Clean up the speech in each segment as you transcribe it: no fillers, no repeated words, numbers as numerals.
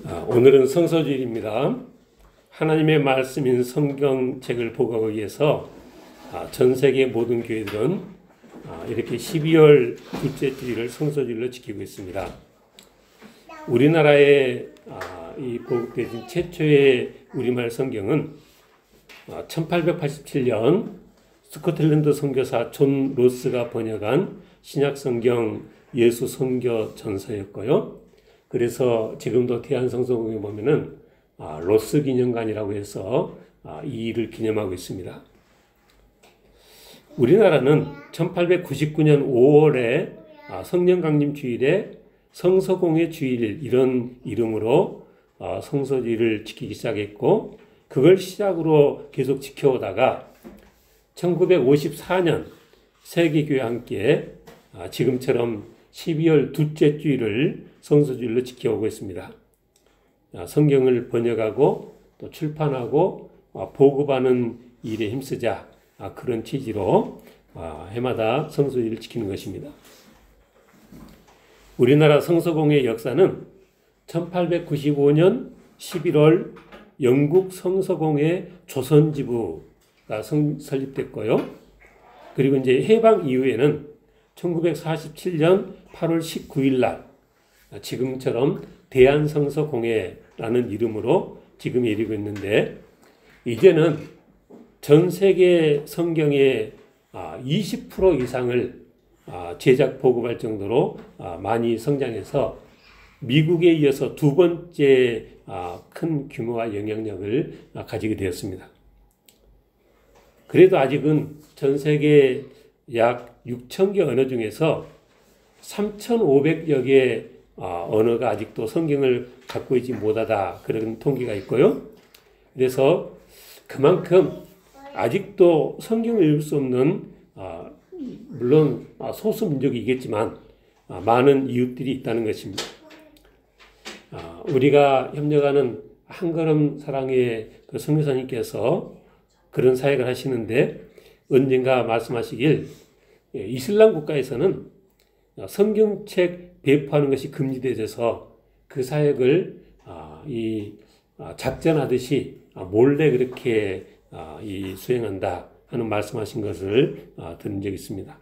오늘은 성서주일입니다. 하나님의 말씀인 성경책을 보고하기 위해서 전 세계 모든 교회들은 이렇게 12월 둘째 주일을 성서주일로 지키고 있습니다. 우리나라에 이 보급되어진 최초의 우리말 성경은 1887년 스코틀랜드 선교사 존 로스가 번역한 신약성경 예수 선교 전서였고요. 그래서 지금도 대한성서공에 보면은 로스 기념관이라고 해서 이 일을 기념하고 있습니다. 우리나라는 1899년 5월에 성령 강림 주일에 성서공회 주일 이런 이름으로 성서주일을 지키기 시작했고, 그걸 시작으로 계속 지켜오다가 1954년 세계교회와 함께 지금처럼 12월 둘째 주일을 성서주일로 지켜오고 있습니다. 성경을 번역하고 또 출판하고 보급하는 일에 힘쓰자, 그런 취지로 해마다 성서주일을 지키는 것입니다. 우리나라 성서공회 역사는 1895년 11월 영국 성서공회 조선지부가 설립됐고요. 그리고 이제 해방 이후에는 1947년 8월 19일 날 지금처럼 대한성서공회라는 이름으로 지금 이르고 있는데, 이제는 전 세계 성경의 20% 이상을 제작 보급할 정도로 많이 성장해서 미국에 이어서 두 번째 큰 규모와 영향력을 가지게 되었습니다. 그래도 아직은 전 세계 약 6,000개 언어 중에서 3,500여 개 언어가 아직도 성경을 갖고 있지 못하다, 그런 통계가 있고요. 그래서 그만큼 아직도 성경을 읽을 수 없는 물론 소수 민족이 있겠지만 많은 이웃들이 있다는 것입니다. 우리가 협력하는 한걸음 사랑의 그 선교사님께서 그런 사역을 하시는데, 언젠가 말씀하시길 이슬람 국가에서는 성경책 배포하는 것이 금지되어서 그 사역을 작전하듯이 몰래 그렇게 수행한다 하는 말씀하신 것을 들은 적이 있습니다.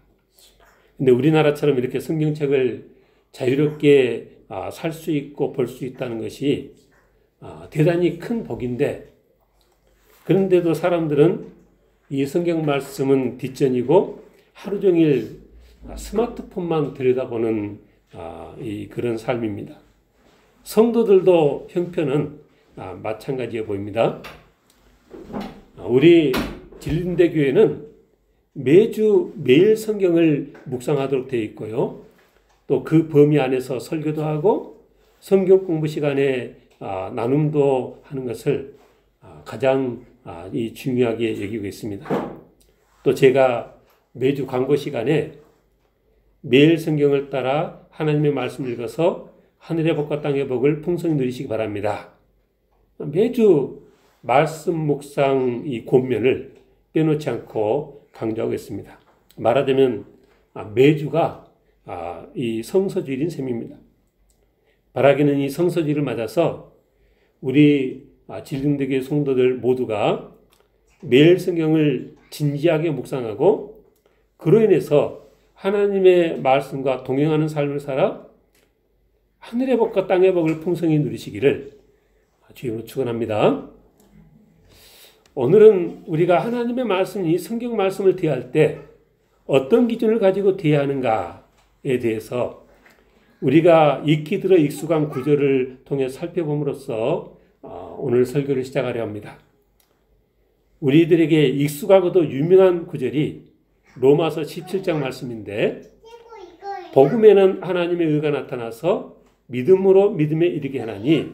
근데 우리나라처럼 이렇게 성경책을 자유롭게 살 수 있고 볼 수 있다는 것이 대단히 큰 복인데, 그런데도 사람들은 이 성경 말씀은 뒷전이고 하루 종일 스마트폰만 들여다보는 그런 삶입니다. 성도들도 형편은 마찬가지해 보입니다. 우리 진리대 교회는 매일 성경을 묵상하도록 되어 있고요. 또 그 범위 안에서 설교도 하고 성경 공부 시간에 나눔도 하는 것을 가장 중요하게 여기고 있습니다. 또 제가 매주 광고 시간에 매일 성경을 따라 하나님의 말씀을 읽어서 하늘의 복과 땅의 복을 풍성히 누리시기 바랍니다. 매주 말씀 묵상 이 권면을 빼놓지 않고 강조하고 있습니다. 말하자면 매주가 이 성서주일인 셈입니다. 바라기는 이 성서주일을 맞아서 우리 진리대교회 성도들 모두가 매일 성경을 진지하게 묵상하고, 그로 인해서 하나님의 말씀과 동행하는 삶을 살아 하늘의 복과 땅의 복을 풍성히 누리시기를 주님으로 축원합니다. 오늘은 우리가 하나님의 말씀, 이 성경 말씀을 대할 때 어떤 기준을 가지고 대하는가에 대해서 우리가 익히 들어 익숙한 구절을 통해 살펴봄으로써 오늘 설교를 시작하려 합니다. 우리들에게 익숙하고도 유명한 구절이 로마서 17장 말씀인데, 복음에는 하나님의 의가 나타나서 믿음으로 믿음에 이르게 하나니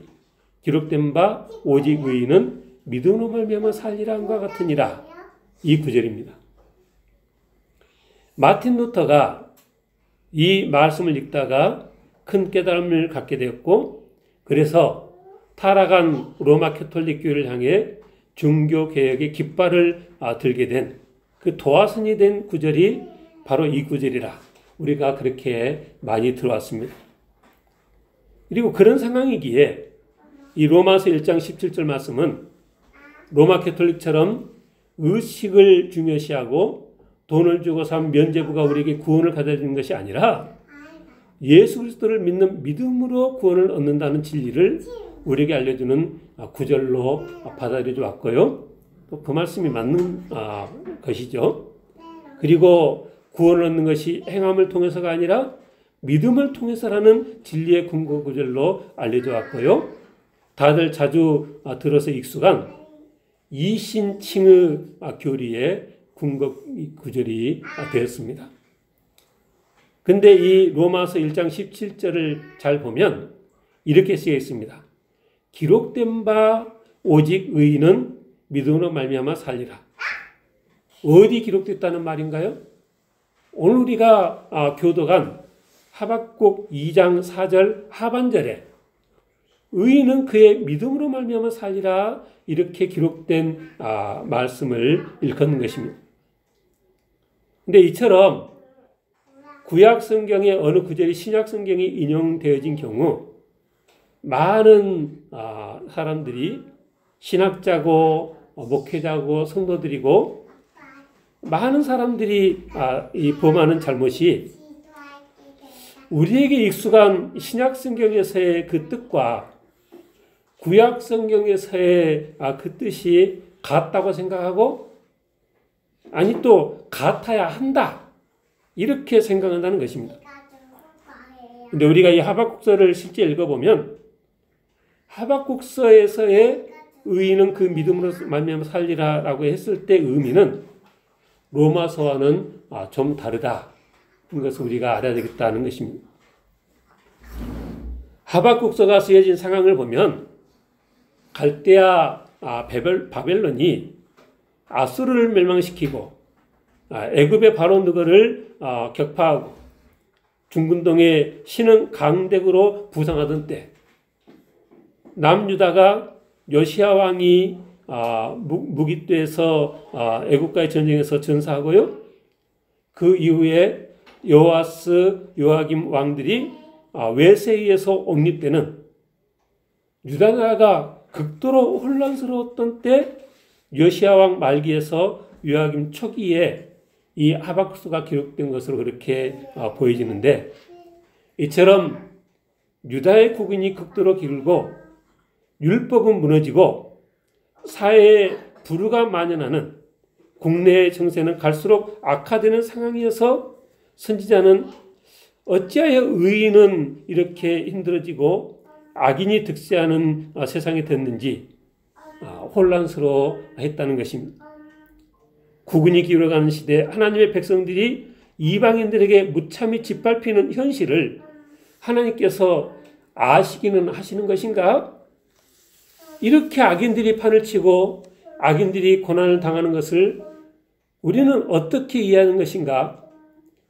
기록된 바 오직 의인은 믿음으로 말미암아 살리라 함과 같으니라. 이 구절입니다. 마틴 루터가 이 말씀을 읽다가 큰 깨달음을 갖게 되었고, 그래서 타락한 로마 캐톨릭 교회를 향해 종교 개혁의 깃발을 들게 된 그 도화선이 된 구절이 바로 이 구절이라 우리가 그렇게 많이 들어왔습니다. 그리고 그런 상황이기에 이 로마서 1장 17절 말씀은 로마 캐톨릭처럼 의식을 중요시하고 돈을 주고서 한 면죄부가 우리에게 구원을 가져다 주는 것이 아니라 예수 그리스도를 믿는 믿음으로 구원을 얻는다는 진리를 우리에게 알려주는 구절로 받아들여 왔고요. 또 그 말씀이 맞는 것이죠. 그리고 구원을 얻는 것이 행함을 통해서가 아니라 믿음을 통해서라는 진리의 근거 구절로 알려져 왔고요. 다들 자주 들어서 익숙한 이신칭의 교리의 근거 구절이 되었습니다. 근데 이 로마서 1장 17절을 잘 보면 이렇게 쓰여 있습니다. 기록된 바 오직 의인은 믿음으로 말미암아 살리라. 어디 기록됐다는 말인가요? 오늘 우리가 교독한 하박국 2장 4절 하반절에 의인은 그의 믿음으로 말미암아 살리라 이렇게 기록된 말씀을 일컫는 것입니다. 근데 이처럼 구약 성경의 어느 구절이 신약 성경에 인용되어진 경우 많은 사람들이 신학자고 목회자고 성도들이고 많은 사람들이 이 범하는 잘못이 우리에게 익숙한 신약 성경에서의 그 뜻과 구약 성경에서의 그 뜻이 같다고 생각하고 아니 또 같아야 한다 이렇게 생각한다는 것입니다. 근데 우리가 이 하박국서를 실제 읽어보면 하박국서에서의 의인은 그 믿음으로 말미암아 살리라라고 했을 때 의미는 로마서와는 좀 다르다. 이것을 우리가 알아야 되겠다는 것입니다. 하박국서가 쓰여진 상황을 보면 갈대아 바벨론이 아수르를 멸망시키고 애굽의 바로 느고를 격파하고 중근동의 신흥 강대국으로 부상하던 때 남유다가 요시야 왕이 무기떼에서 애국과의 전쟁에서 전사하고요. 그 이후에 요아스, 요아김 왕들이 외세에 의해서 옹립되는 유다 나라가 극도로 혼란스러웠던 때 요시야 왕 말기에서 요아김 초기에 이 하박국서가 기록된 것으로 그렇게 보여지는데 이처럼 유다의 국인이 극도로 기울고 율법은 무너지고 사회에 불우가 만연하는 국내의 정세는 갈수록 악화되는 상황이어서 선지자는 어찌하여 의인은 이렇게 힘들어지고 악인이 득세하는 세상이 됐는지 혼란스러워 했다는 것입니다. 국군이 기울어가는 시대 하나님의 백성들이 이방인들에게 무참히 짓밟히는 현실을 하나님께서 아시기는 하시는 것인가? 이렇게 악인들이 판을 치고 악인들이 고난을 당하는 것을 우리는 어떻게 이해하는 것인가?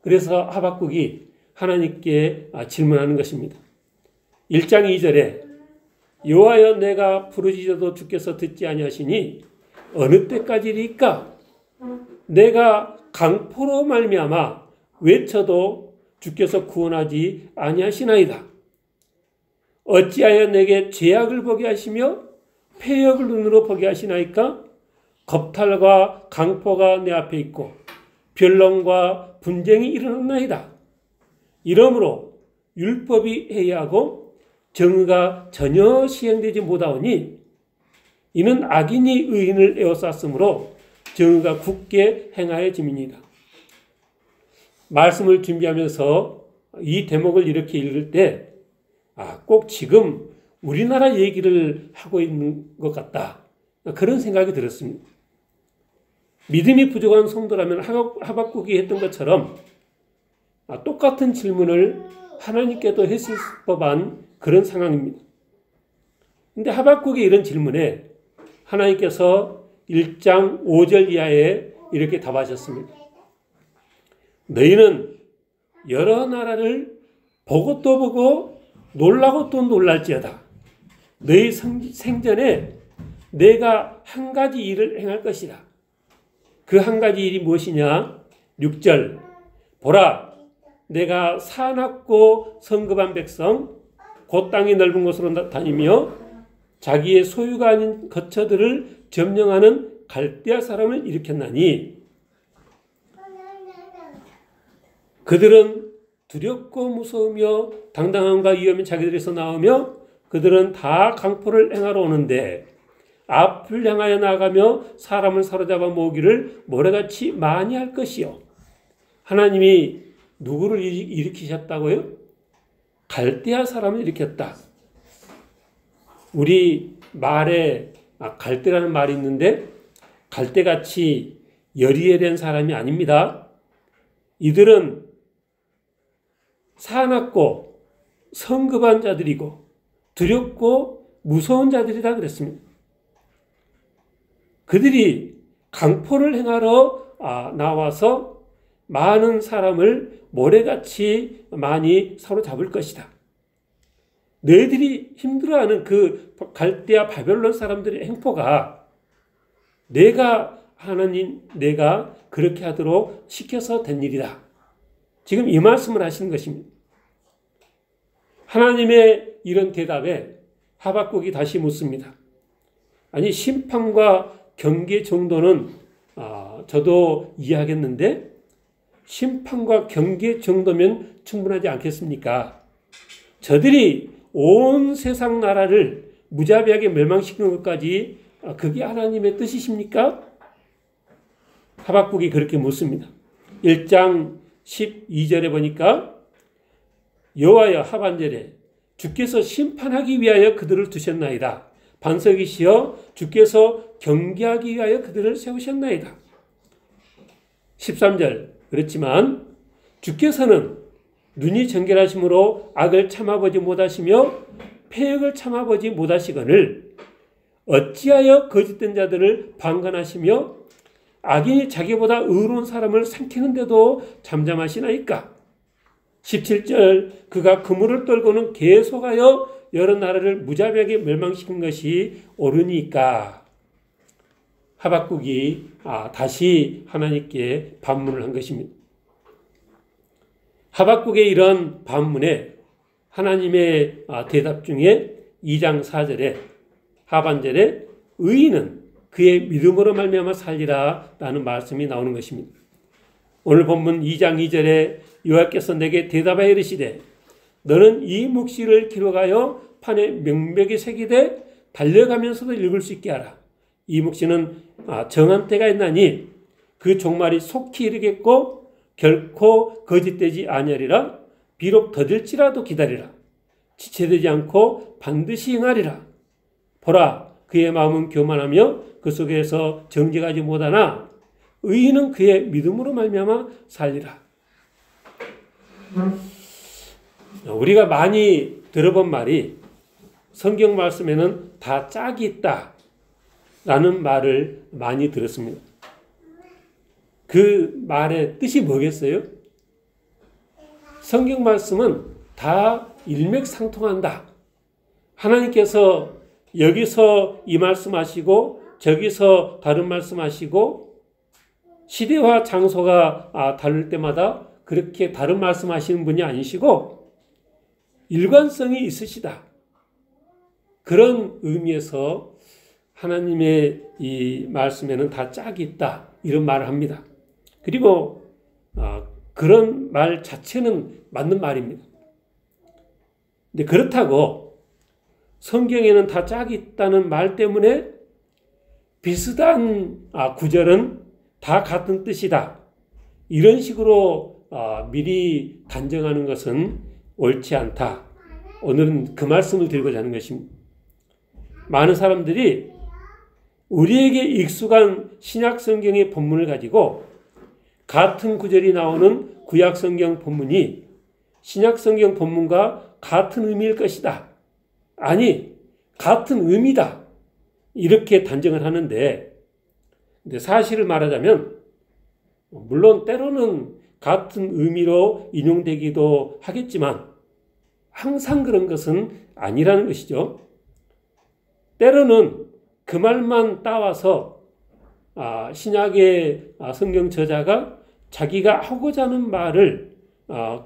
그래서 하박국이 하나님께 질문하는 것입니다. 1장 2절에 여호와여 내가 부르짖어도 주께서 듣지 아니하시니 어느 때까지리까? 내가 강포로 말미암아 외쳐도 주께서 구원하지 아니하시나이다. 어찌하여 내게 죄악을 보게 하시며 폐역을 눈으로 보게 하시나이까? 겁탈과 강포가 내 앞에 있고 변론과 분쟁이 일어났나이다. 이러므로 율법이 해이하고 정의가 전혀 시행되지 못하오니 이는 악인이 의인을 에워쌌으므로 정의가 굳게 행하여짐이니이다. 말씀을 준비하면서 이 대목을 이렇게 읽을 때 꼭 지금 우리나라 얘기를 하고 있는 것 같다. 그런 생각이 들었습니다. 믿음이 부족한 성도라면 하박국이 했던 것처럼 똑같은 질문을 하나님께도 했을 법한 그런 상황입니다. 그런데 하박국의 이런 질문에 하나님께서 1장 5절 이하에 이렇게 답하셨습니다. 너희는 여러 나라를 보고 또 보고 놀라고 또 놀랄지어다. 너희 생전에 내가 한 가지 일을 행할 것이다. 그 한 가지 일이 무엇이냐? 6절 보라 내가 사납고 성급한 백성 곧 땅이 넓은 곳으로 다니며 자기의 소유가 아닌 거처들을 점령하는 갈대아 사람을 일으켰나니 그들은 두렵고 무서우며 당당함과 위험이 자기들에서 나오며 그들은 다 강포를 행하러 오는데 앞을 향하여 나가며 사람을 사로잡아 모으기를 모래같이 많이 할 것이요. 하나님이 누구를 일으키셨다고요? 갈대아 사람을 일으켰다. 우리 말에 갈대라는 말이 있는데 갈대같이 여리여리한 사람이 아닙니다. 이들은 사납고 성급한 자들이고 두렵고 무서운 자들이다 그랬습니다. 그들이 강포를 행하러 나와서 많은 사람을 모래같이 많이 사로잡을 것이다. 너희들이 힘들어하는 그 갈대아 바벨론 사람들의 행포가 내가 그렇게 하도록 시켜서 된 일이다. 지금 이 말씀을 하시는 것입니다. 하나님의 이런 대답에 하박국이 다시 묻습니다. 아니 심판과 경계 정도는 저도 이해하겠는데 심판과 경계 정도면 충분하지 않겠습니까? 저들이 온 세상 나라를 무자비하게 멸망시키는 것까지 그게 하나님의 뜻이십니까? 하박국이 그렇게 묻습니다. 1장 12절에 보니까 여호와여 하반절에 주께서 심판하기 위하여 그들을 두셨나이다. 반석이시여 주께서 경계하기 위하여 그들을 세우셨나이다. 13절 그렇지만 주께서는 눈이 정결하심으로 악을 참아보지 못하시며 패역을 참아보지 못하시거늘 어찌하여 거짓된 자들을 방관하시며 악인이 자기보다 의로운 사람을 삼키는데도 잠잠하시나이까. 17절 그가 그물을 떨고는 계속하여 여러 나라를 무자비하게 멸망시킨 것이 옳으니까. 하박국이 다시 하나님께 반문을 한 것입니다. 하박국의 이런 반문에 하나님의 대답 중에 2장 4절에 하반절에 의인은 그의 믿음으로 말미암아 살리라 라는 말씀이 나오는 것입니다. 오늘 본문 2장 2절에 여호와께서 내게 대답하여 이르시되 너는 이 묵시를 기록하여 판에 명백히 새기되 달려가면서도 읽을 수 있게 하라. 이 묵시는 정한 때가 있나니 그 종말이 속히 이르겠고 결코 거짓되지 아니하리라. 비록 더딜지라도 기다리라. 지체되지 않고 반드시 행하리라. 보라 그의 마음은 교만하며 그 속에서 정직하지 못하나 의인은 그의 믿음으로 말미암아 살리라. 우리가 많이 들어본 말이 성경 말씀에는 다 짝이 있다 라는 말을 많이 들었습니다. 그 말의 뜻이 뭐겠어요? 성경 말씀은 다 일맥상통한다. 하나님께서 여기서 이 말씀하시고 저기서 다른 말씀하시고 시대와 장소가 다를 때마다 그렇게 다른 말씀하시는 분이 아니시고 일관성이 있으시다. 그런 의미에서 하나님의 이 말씀에는 다 짝이 있다. 이런 말을 합니다. 그리고 그런 말 자체는 맞는 말입니다. 근데 그렇다고 성경에는 다 짝이 있다는 말 때문에 비슷한 구절은 다 같은 뜻이다. 이런 식으로 미리 단정하는 것은 옳지 않다. 오늘은 그 말씀을 드리고자 하는 것입니다. 많은 사람들이 우리에게 익숙한 신약 성경의 본문을 가지고 같은 구절이 나오는 구약 성경 본문이 신약 성경 본문과 같은 의미일 것이다. 아니, 같은 의미다. 이렇게 단정을 하는데, 근데 사실을 말하자면, 물론 때로는 같은 의미로 인용되기도 하겠지만, 항상 그런 것은 아니라는 것이죠. 때로는 그 말만 따와서 신약의 성경 저자가 자기가 하고자 하는 말을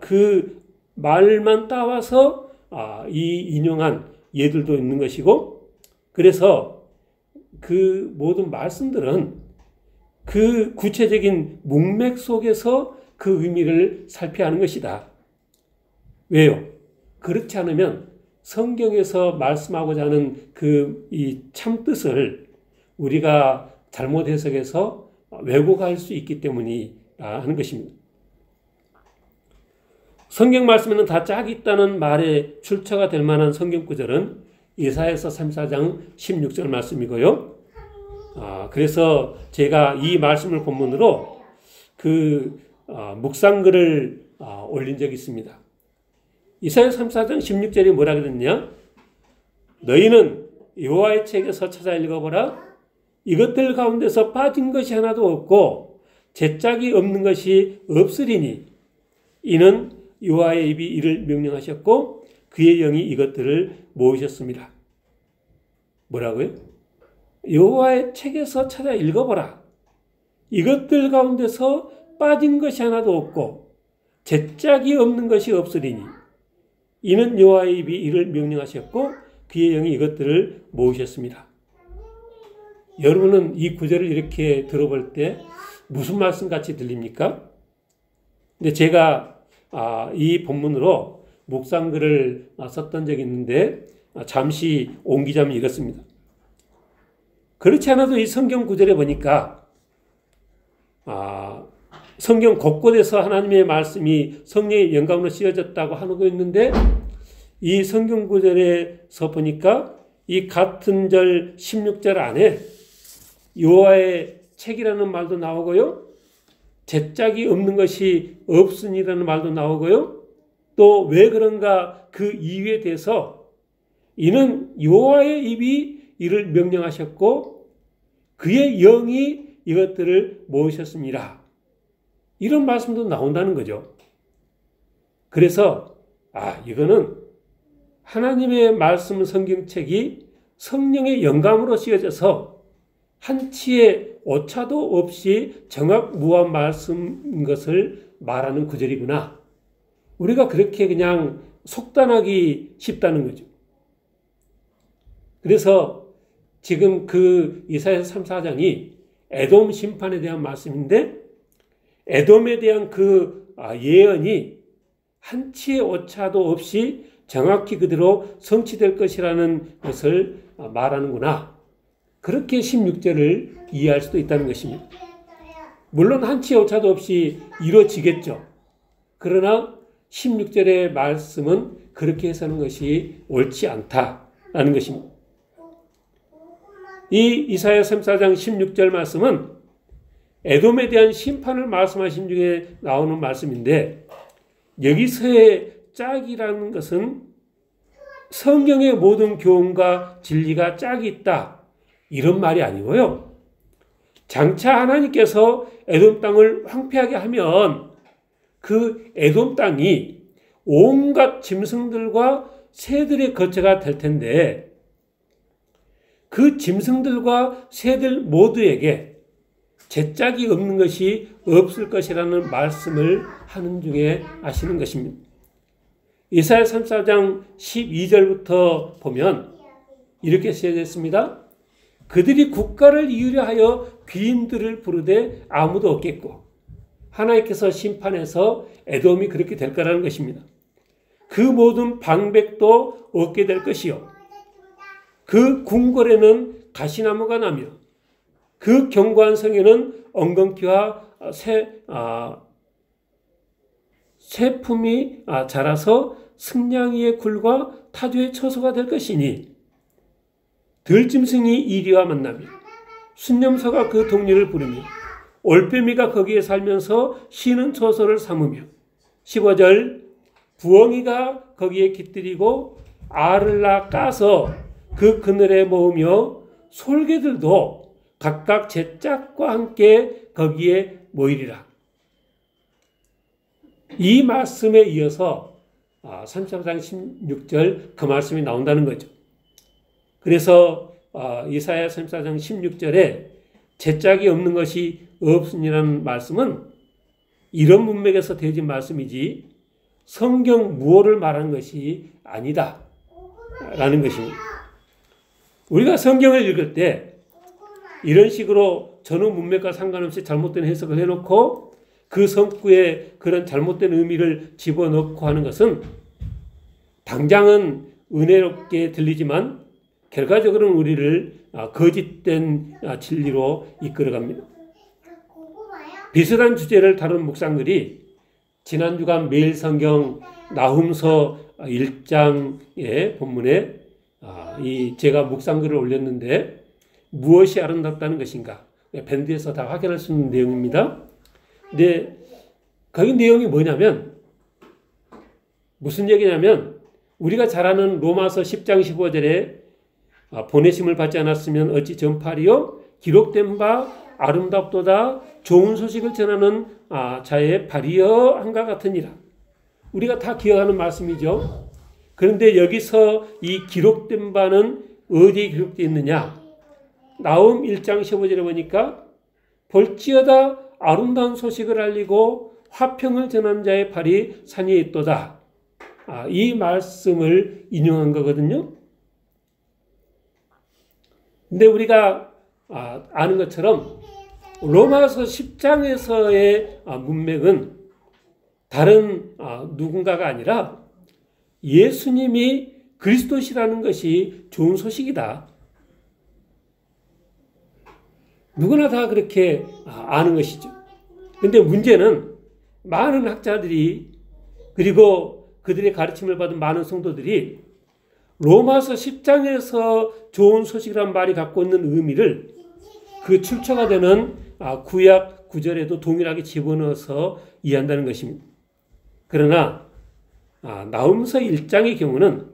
그 말만 따와서 이 인용한 예들도 있는 것이고 그래서 그 모든 말씀들은 그 구체적인 문맥 속에서 그 의미를 살펴야 하는 것이다. 왜요? 그렇지 않으면 성경에서 말씀하고자 하는 이 참뜻을 우리가 잘못 해석해서 왜곡할 수 있기 때문이라 하는 것입니다. 성경 말씀에는 다 짝이 있다는 말에 출처가 될 만한 성경 구절은 이사야서 34장 16절 말씀이고요. 그래서 제가 이 말씀을 본문으로 묵상글을 올린 적이 있습니다. 이사야 34장 16절이 뭐라 그랬냐? 너희는 여호와의 책에서 찾아 읽어보라. 이것들 가운데서 빠진 것이 하나도 없고 제짝이 없는 것이 없으리니 이는 여호와의 입이 이를 명령하셨고 그의 영이 이것들을 모으셨습니다. 뭐라고요? 여호와의 책에서 찾아 읽어보라. 이것들 가운데서 빠진 것이 하나도 없고 제짝이 없는 것이 없으리니 이는 여호와의 입이 이를 명령하셨고 그의 영이 이것들을 모으셨습니다. 여러분은 이 구절을 이렇게 들어볼 때 무슨 말씀 같이 들립니까? 근데 제가 이 본문으로 묵상글을 썼던 적이 있는데 잠시 옮기자면 이렇습니다. 그렇지 않아도 이 성경 구절에 보니까 성경 곳곳에서 하나님의 말씀이 성령의 영감으로 씌워졌다고 하고 있는데 이 성경 구절에서 보니까 이 같은 절 16절 안에 여호와의 책이라는 말도 나오고요. 제짝이 없는 것이 없으니라는 말도 나오고요. 또 왜 그런가 그 이유에 대해서 이는 여호와의 입이 이를 명령하셨고 그의 영이 이것들을 모으셨습니다. 이런 말씀도 나온다는 거죠. 그래서 이거는 하나님의 말씀 성경책이 성령의 영감으로 씌워져서 한치의 오차도 없이 정확무한 말씀인 것을 말하는 구절이구나. 우리가 그렇게 그냥 속단하기 쉽다는 거죠. 그래서 지금 그 이사야서 34장이 에돔 심판에 대한 말씀인데 에돔에 대한 그 예언이 한치의 오차도 없이 정확히 그대로 성취될 것이라는 것을 말하는구나. 그렇게 16절을 이해할 수도 있다는 것입니다. 물론 한치의 오차도 없이 이루어지겠죠. 그러나 16절의 말씀은 그렇게 해서는 것이 옳지 않다라는 것입니다. 이 이사야 34장 16절 말씀은 에돔에 대한 심판을 말씀하신 중에 나오는 말씀인데 여기서의 짝이라는 것은 성경의 모든 교훈과 진리가 짝이 있다 이런 말이 아니고요. 장차 하나님께서 에돔 땅을 황폐하게 하면 그 에돔 땅이 온갖 짐승들과 새들의 거처가 될 텐데 그 짐승들과 새들 모두에게 제짝이 없는 것이 없을 것이라는 말씀을 하는 중에 아시는 것입니다. 이사야 34장 12절부터 보면 이렇게 쓰여져 있습니다. 그들이 국가를 이으려 하여 귀인들을 부르되 아무도 없겠고 하나님께서 심판해서 에돔이 그렇게 될 거라는 것입니다. 그 모든 방백도 없게 될 것이요 그 궁궐에는 가시나무가 나며 그 견고한 성에는 엉겅퀴와 새품이 자라서 승냥이의 굴과 타조의 처소가 될 것이니 들짐승이 이리와 만나며 순념소가 그 동리를 부르며 올빼미가 거기에 살면서 쉬는 처소를 삼으며 15절 부엉이가 거기에 깃들이고 알을 낳아 까서 그 그늘에 모으며 솔개들도 각각 제 짝과 함께 거기에 모이리라. 이 말씀에 이어서 33장 16절 그 말씀이 나온다는 거죠. 그래서 이사야 34장 16절에 제 짝이 없는 것이 없으니라는 말씀은 이런 문맥에서 되어진 말씀이지 성경 무엇을 말하는 것이 아니다 라는 것입니다. 우리가 성경을 읽을 때 이런 식으로 전후 문맥과 상관없이 잘못된 해석을 해놓고 그 성구에 그런 잘못된 의미를 집어넣고 하는 것은 당장은 은혜롭게 들리지만 결과적으로는 우리를 거짓된 진리로 이끌어갑니다. 비슷한 주제를 다룬 묵상들이 지난 주간 매일 성경 나훔서 1장의 본문에 제가 묵상글을 올렸는데 무엇이 아름답다는 것인가? 밴드에서 다 확인할 수 있는 내용입니다. 근데 거기 내용이 뭐냐면 무슨 얘기냐면 우리가 잘 아는 로마서 10장 15절에 보내심을 받지 않았으면 어찌 전파리요? 기록된 바 아름답도다 좋은 소식을 전하는 자의 발이여 한가 같으니라. 우리가 다 기억하는 말씀이죠. 그런데 여기서 이 기록된 바는 어디에 기록되어 있느냐? 나훔 1장 15절에 보니까 볼지어다 아름다운 소식을 알리고 화평을 전한 자의 발이 산에 있도다. 이 말씀을 인용한 거거든요. 근데 우리가 아는 것처럼 로마서 10장에서의 문맥은 다른 누군가가 아니라 예수님이 그리스도시라는 것이 좋은 소식이다. 누구나 다 그렇게 아는 것이죠. 그런데 문제는 많은 학자들이 그리고 그들의 가르침을 받은 많은 성도들이 로마서 10장에서 좋은 소식이란 말이 갖고 있는 의미를 그 출처가 되는 구약 구절에도 동일하게 집어넣어서 이해한다는 것입니다. 그러나 나훔서 1장의 경우는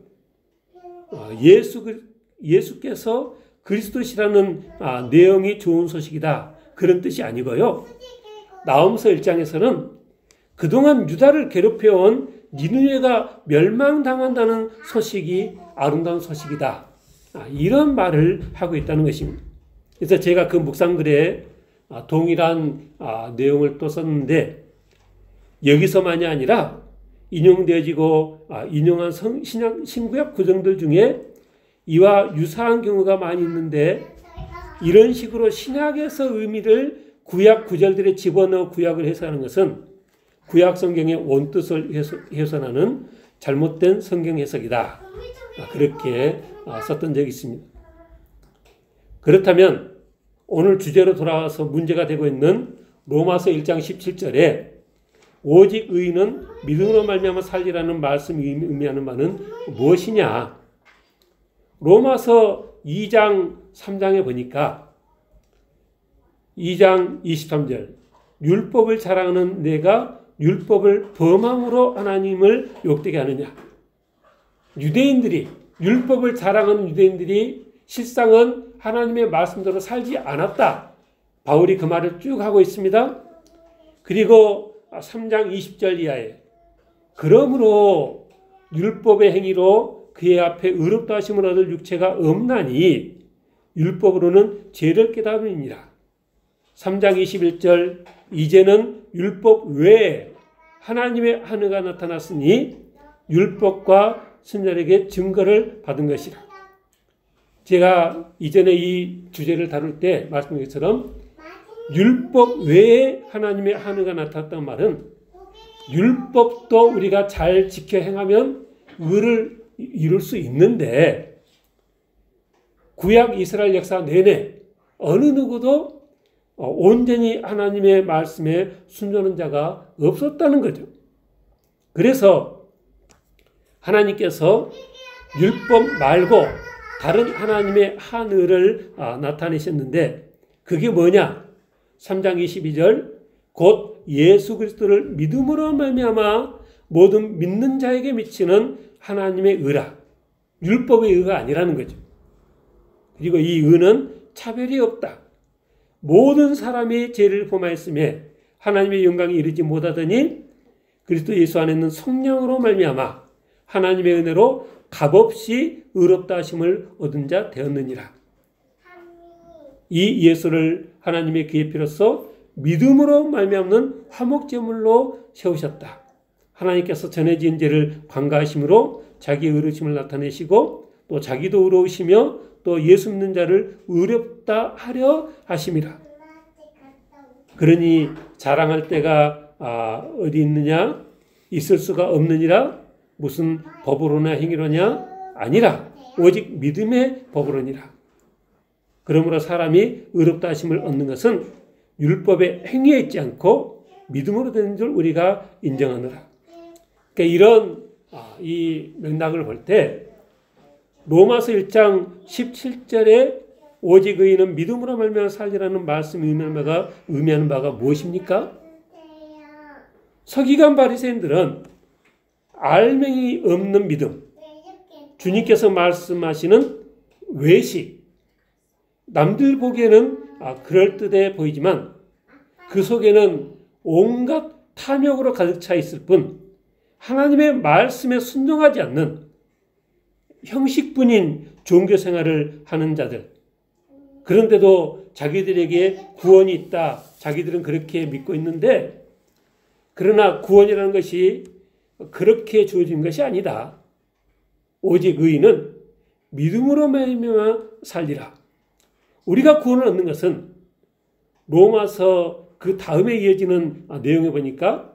예수께서 그리스도시라는 내용이 좋은 소식이다. 그런 뜻이 아니고요. 나훔서 1장에서는 그동안 유다를 괴롭혀온 니느웨가 멸망당한다는 소식이 아름다운 소식이다. 이런 말을 하고 있다는 것입니다. 그래서 제가 그 묵상글에 동일한 내용을 또 썼는데 여기서만이 아니라 인용되어지고 인용한 신구약 구절들 중에 이와 유사한 경우가 많이 있는데 이런 식으로 신약에서 의미를 구약 구절들에 집어넣어 구약을 해석하는 것은 구약 성경의 원뜻을 해석하는 잘못된 성경 해석이다. 그렇게 썼던 적이 있습니다. 그렇다면 오늘 주제로 돌아와서 문제가 되고 있는 로마서 1장 17절에 오직 의인은 믿음으로 말미암아 살리라는 말씀이 의미하는 바는 무엇이냐? 로마서 2장 3장에 보니까 2장 23절 율법을 자랑하는 내가 율법을 범함으로 하나님을 욕되게 하느냐? 유대인들이 율법을 자랑하는 유대인들이 실상은 하나님의 말씀대로 살지 않았다. 바울이 그 말을 쭉 하고 있습니다. 그리고 3장 20절 이하에 그러므로 율법의 행위로 그의 앞에 의롭다 하심을 얻을 육체가 없나니 율법으로는 죄를 깨달음이니라. 3장 21절 이제는 율법 외에 하나님의 한의가 나타났으니 율법과 선자에게 증거를 받은 것이라. 제가 이전에 이 주제를 다룰 때 말씀드린 것처럼 율법 외에 하나님의 한의가 나타났다는 말은 율법도 우리가 잘 지켜 행하면 의를 이룰 수 있는데 구약 이스라엘 역사 내내 어느 누구도 온전히 하나님의 말씀에 순종하는 자가 없었다는 거죠. 그래서 하나님께서 율법 말고 다른 하나님의 한의를 나타내셨는데 그게 뭐냐? 3장 22절 곧 예수 그리스도를 믿음으로 말미암아 모든 믿는 자에게 미치는 하나님의 의라. 율법의 의가 아니라는 거죠. 그리고 이 의는 차별이 없다. 모든 사람이 죄를 범하였음에 하나님의 영광에 이르지 못하더니 그리스도 예수 안에 있는 성령으로 말미암아 하나님의 은혜로 값없이 의롭다 하심을 얻은 자 되었느니라. 이 예수를 하나님의 그의 피로써 믿음으로 말미암는 화목제물로 세우셨다. 하나님께서 전해진 죄를 관가하심으로 자기의 의로우심을 나타내시고 또 자기도 의로우시며 또 예수 믿는 자를 의롭다 하려 하심이라. 그러니 자랑할 때가 어디 있느냐? 있을 수가 없느니라. 무슨 법으로나 행위로냐? 아니라 오직 믿음의 법으로니라. 그러므로 사람이 의롭다 하심을 얻는 것은 율법의 행위에 있지 않고 믿음으로 되는 줄 우리가 인정하노라. 그러니까 이런 이 맥락을 볼 때 로마서 1장 17절에 오직 의인은 믿음으로 말미암아 살리라는 말씀이 의미하는 바가 무엇입니까? 서기관 바리새인들은 알맹이 없는 믿음, 주님께서 말씀하시는 외식, 남들 보기에는 그럴듯해 보이지만 그 속에는 온갖 탐욕으로 가득 차 있을 뿐 하나님의 말씀에 순종하지 않는 형식뿐인 종교 생활을 하는 자들, 그런데도 자기들에게 구원이 있다, 자기들은 그렇게 믿고 있는데, 그러나 구원이라는 것이 그렇게 주어진 것이 아니다. 오직 의인은 믿음으로 말미암아 살리라. 우리가 구원을 얻는 것은 로마서 그 다음에 이어지는 내용에 보니까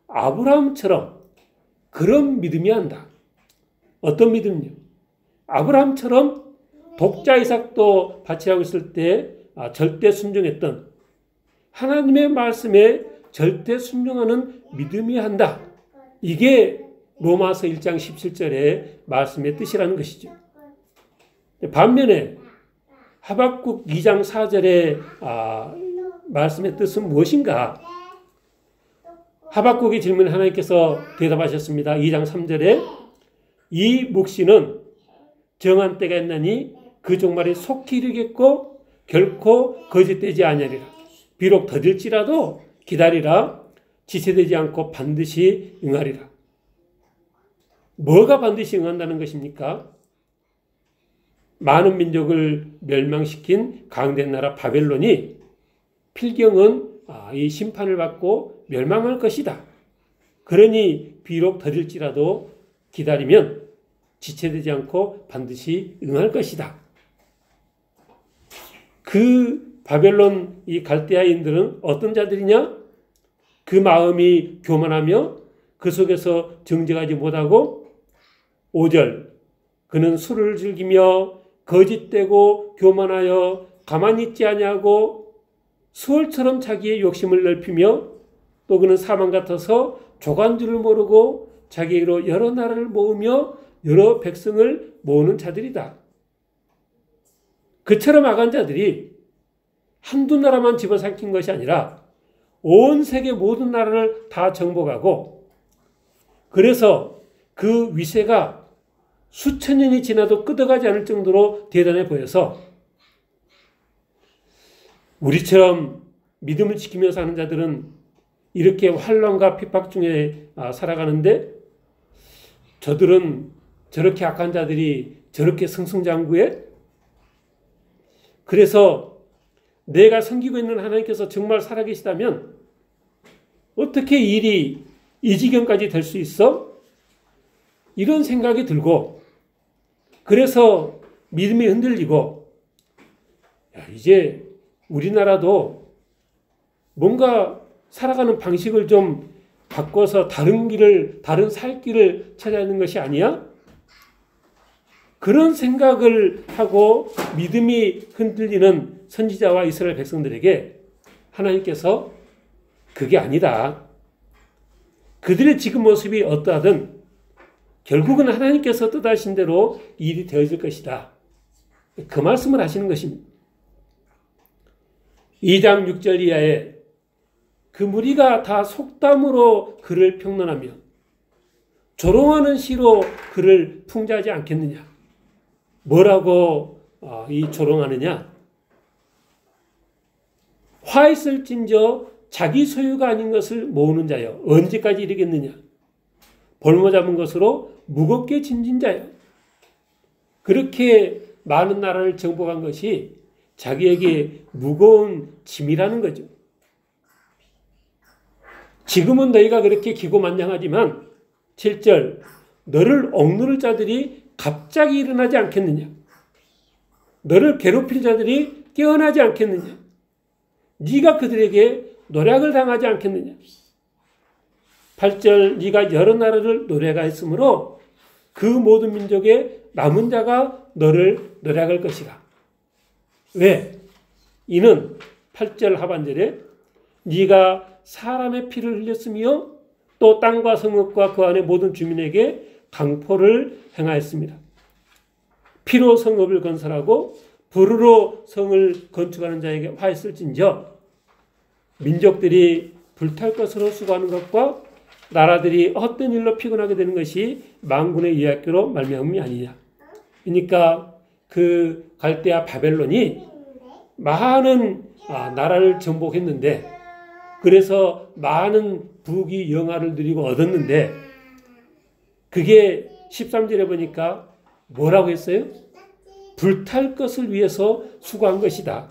아브라함처럼 그런 믿음이 한다. 어떤 믿음이요? 아브라함처럼 독자 이삭도 바치라고 있을 때 절대 순종했던 하나님의 말씀에 절대 순종하는 믿음이 한다. 이게 로마서 1장 17절의 말씀의 뜻이라는 것이죠. 반면에 하박국 2장 4절의 말씀의 뜻은 무엇인가? 하박국의 질문에 하나님께서 대답하셨습니다. 2장 3절에 이 묵시는 정한 때가 있나니 그 종말이 속히 이르겠고 결코 거짓되지 아니하리라. 비록 더딜지라도 기다리라. 지체되지 않고 반드시 응하리라. 뭐가 반드시 응한다는 것입니까? 많은 민족을 멸망시킨 강대한 나라 바벨론이 필경은 이 심판을 받고 멸망할 것이다. 그러니 비록 더딜지라도 기다리면 지체되지 않고 반드시 응할 것이다. 그 바벨론 이 갈대아인들은 어떤 자들이냐? 그 마음이 교만하며 그 속에서 정직하지 못하고 5절 그는 술을 즐기며 거짓되고 교만하여 가만히 있지 아니하고 수월처럼 자기의 욕심을 넓히며 또 그는 사망 같아서 조간 줄을 모르고 자기로 여러 나라를 모으며 여러 백성을 모으는 자들이다. 그처럼 악한 자들이 한두 나라만 집어삼킨 것이 아니라 온 세계 모든 나라를 다 정복하고 그래서 그 위세가 수천 년이 지나도 끄덕하지 않을 정도로 대단해 보여서 우리처럼 믿음을 지키며 사는 자들은 이렇게 환난과 핍박 중에 살아가는데 저들은 저렇게 악한 자들이 저렇게 승승장구해? 그래서 내가 섬기고 있는 하나님께서 정말 살아계시다면 어떻게 일이 이 지경까지 될 수 있어? 이런 생각이 들고 그래서 믿음이 흔들리고 이제 우리나라도 뭔가 살아가는 방식을 좀 바꿔서 다른 살 길을 찾아야 하는 것이 아니야? 그런 생각을 하고 믿음이 흔들리는 선지자와 이스라엘 백성들에게 하나님께서 그게 아니다. 그들의 지금 모습이 어떠하든 결국은 하나님께서 뜻하신 대로 일이 되어질 것이다. 그 말씀을 하시는 것입니다. 2장 6절 이하에 그 무리가 다 속담으로 그를 평론하며 조롱하는 시로 그를 풍자하지 않겠느냐. 뭐라고 이 조롱하느냐. 화 있을진저 자기 소유가 아닌 것을 모으는 자여 언제까지 이르겠느냐. 볼모 잡은 것으로 무겁게 짐진 자여. 그렇게 많은 나라를 정복한 것이 자기에게 무거운 짐이라는 거죠. 지금은 너희가 그렇게 기고만장하지만 7절 너를 억누를 자들이 갑자기 일어나지 않겠느냐. 너를 괴롭힐 자들이 깨어나지 않겠느냐? 네가 그들에게 노략을 당하지 않겠느냐? 8절 네가 여러 나라를 노략하였으므로 그 모든 민족의 남은 자가 너를 노략할 것이라. 왜? 이는 8절 하반절에 네가 사람의 피를 흘렸으며 또 땅과 성읍과 그 안의 모든 주민에게 강포를 행하였습니다. 피로 성읍을 건설하고 불으로 성을 건축하는 자에게 화했을진저 민족들이 불탈 것으로 수고하는 것과 나라들이 헛된 일로 피곤하게 되는 것이 만군의 이학교로 말미암음이 아니냐. 그러니까 그 갈대아 바벨론이 많은 나라를 정복했는데 그래서 많은 부귀 영화를 누리고 얻었는데 그게 13절에 보니까 뭐라고 했어요? 불탈 것을 위해서 수고한 것이다.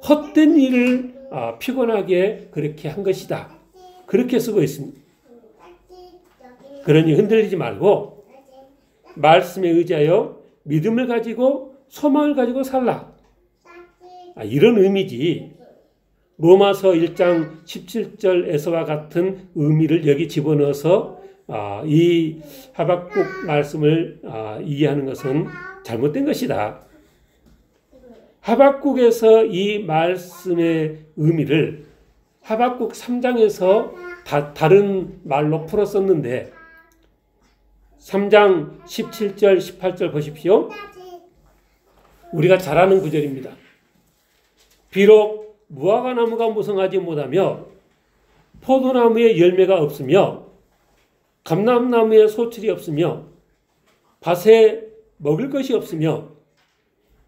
헛된 일을 피곤하게 그렇게 한 것이다. 그렇게 쓰고 있습니다. 그러니 흔들리지 말고 말씀에 의지하여 믿음을 가지고 소망을 가지고 살라. 이런 의미지. 로마서 1장 17절에서와 같은 의미를 여기 집어넣어서 이 하박국 말씀을 이해하는 것은 잘못된 것이다. 하박국에서 이 말씀의 의미를 하박국 3장에서 다른 말로 풀었었는데 3장 17절 18절 보십시오. 우리가 잘 아는 구절입니다. 비록 무화과나무가 무성하지 못하며 포도나무에 열매가 없으며 감람나무에 소출이 없으며 밭에 먹을 것이 없으며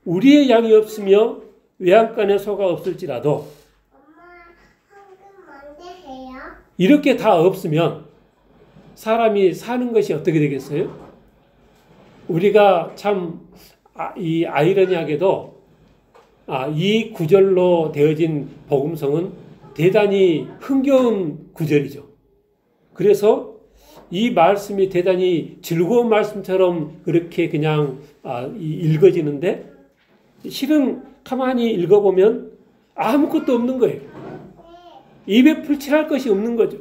우리의 양이 없으며 외양간에 소가 없을지라도 이렇게 다 없으면 사람이 사는 것이 어떻게 되겠어요? 우리가 참 이 아이러니하게도 이 구절로 되어진 복음성은 대단히 흥겨운 구절이죠. 그래서 이 말씀이 대단히 즐거운 말씀처럼 그렇게 그냥 읽어지는데 실은 가만히 읽어보면 아무것도 없는 거예요. 입에 풀칠할 것이 없는 거죠.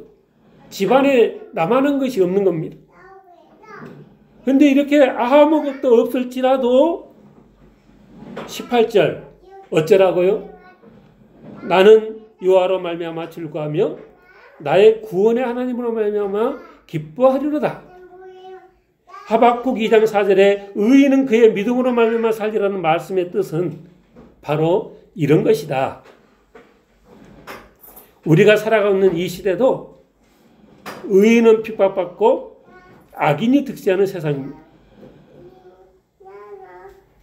집안에 남아는 것이 없는 겁니다. 그런데 이렇게 아무것도 없을지라도 18절 어쩌라고요? 나는 여호와로 말미암아 즐거하며 나의 구원의 하나님으로 말미암아 기뻐하리로다. 하박국 2장 4절에 의인은 그의 믿음으로 말미암아 살리라는 말씀의 뜻은 바로 이런 것이다. 우리가 살아가고 있는 이 시대도 의인은 핍박받고 악인이 득세하는 세상입니다.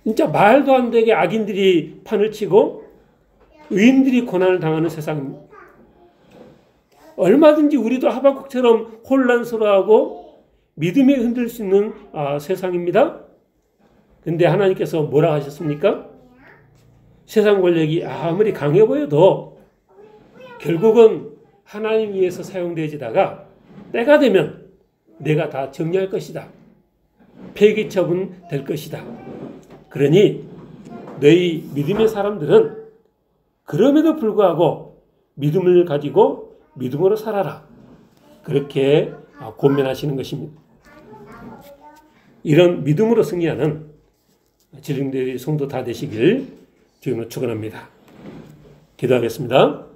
진짜 말도 안 되게 악인들이 판을 치고 의인들이 고난을 당하는 세상입니다. 얼마든지 우리도 하박국처럼 혼란스러워하고 믿음이 흔들 수 있는 세상입니다. 그런데 하나님께서 뭐라 하셨습니까? 세상 권력이 아무리 강해 보여도 결국은 하나님 위해서 사용되지다가 때가 되면 내가 다 정리할 것이다. 폐기 처분될 것이다. 그러니 너희 믿음의 사람들은 그럼에도 불구하고 믿음을 가지고 믿음으로 살아라. 그렇게 권면하시는 것입니다. 이런 믿음으로 승리하는 지령대의 성도 다 되시길 주님으로 축원합니다. 기도하겠습니다.